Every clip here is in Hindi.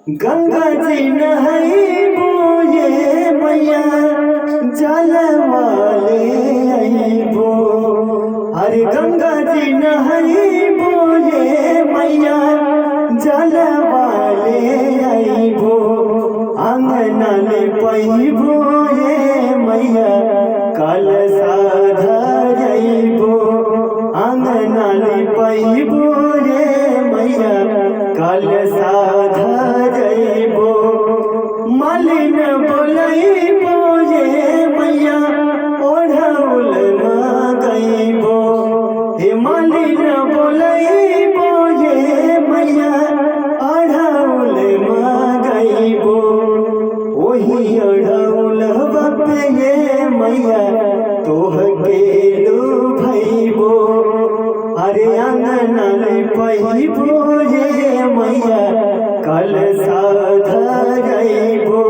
गंगा जी नहाइबो ये मैया जलवाले आइबो। अरे गंगा जी नहाइबो ये मैया जलवाले आइबो। आंगनाले पैबो ये मैया कलशा धरइबो। आंगनाले पैबो ये मैया कलशा धरइबो। मालिन बोलइबो ये मैया ओढ़ौल मगइबो। हे मालिन बोलइबो ये मैया ओढ़ौल मगइबो। ओही ओढ़ौलवा पे ये मैया तोहके लुभइबो। अरे आंगनाले पैबो ये मैया कलशा धरइबो।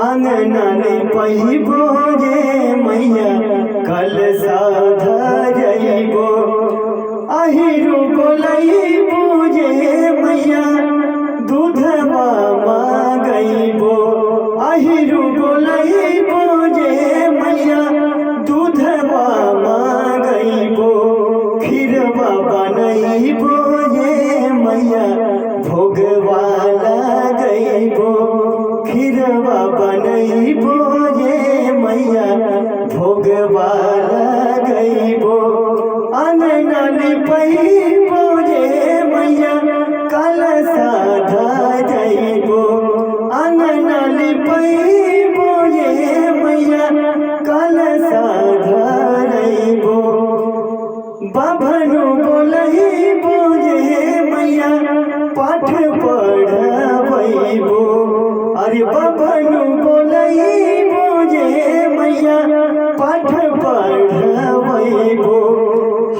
आंगनाले पैबो ये मैया कलशा धरइबो। अहिरु बोलइबो ये मैया दूधवा मांगइबो। अहिरु बोलइबो ये मैया दूधवा मांगइबो। खीरवा बनइबो ये मैया भोगवा लगइबो। खीरवा बनइबो ये मैया भोगवा लगइबो। आंगनाले पैबो ये मैया कलशा धरइबो। आंगनाले पैबो ये मैया कलशा धरइबो। बाभनु बोलइबो ये मैया पाठ पढ़बइबो। अरे बाभनु बोलइबो ये मैया पाठ पढ़बइबो।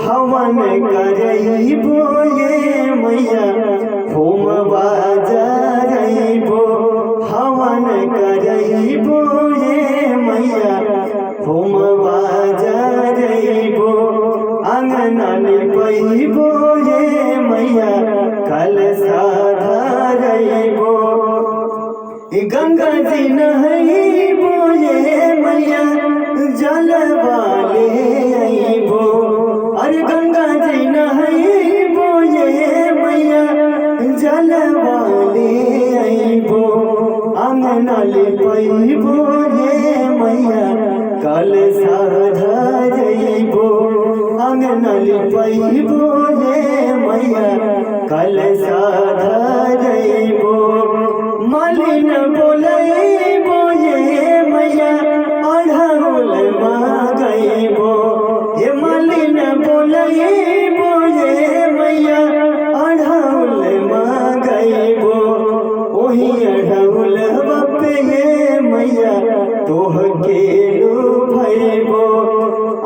हवन करइबो ये मैया होमवा जरइबो। हवन करइबो ये मैया होमवा जरइबो। आंगनाले पैबो ये मैया कलशा धरइबो। गंगा जी नहाइबो ये मैया जलवाले आइबो। अरे गंगा जी नहाइबो ये मैया जलवाले आइबो। आंगनाले पैबो ये मैया कलशा धरइबो। आंगनाले पैबो ये मैया कलशा धरइबो। मालिन बोलइबो ये मैया ओढ़ौल मगइबो। ये मालिन बोलइबो ये मैया ओढ़ौल मगइबो। ओही ओढ़ौलवा पे ये मैया तोहके लुभइबो।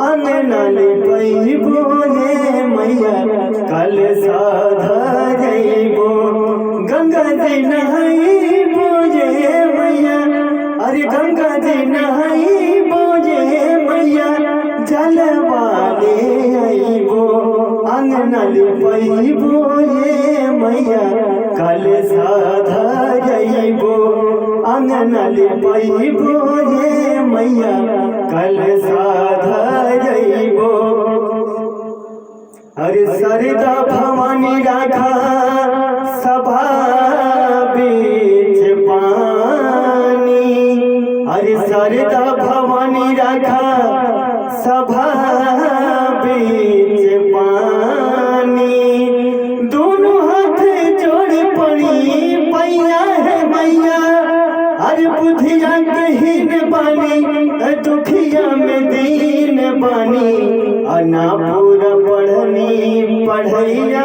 आंगनाले पैबो ये मैया कलशा धरइबो। गंगा जी नहाइबो ये मैया। अरे गंगा जी नहाइबो ये मैया जलवाले आइबो। आंगनाले पैबो ये मैया कलशा धरइबो। आंगनाले पैबो ये मैया कलशा धरइबो। अरे सरदा भवानी राखा सभा बीच पानी। अरे सरदा भवानी राखा सभा बीच पानी। दोनों हाथ जोड़ पड़ी पैया है मैया। अरे बुधिया कहीन बानी दुखिया में दीन बानी। अना पूरा पढ़नी पढ़ैया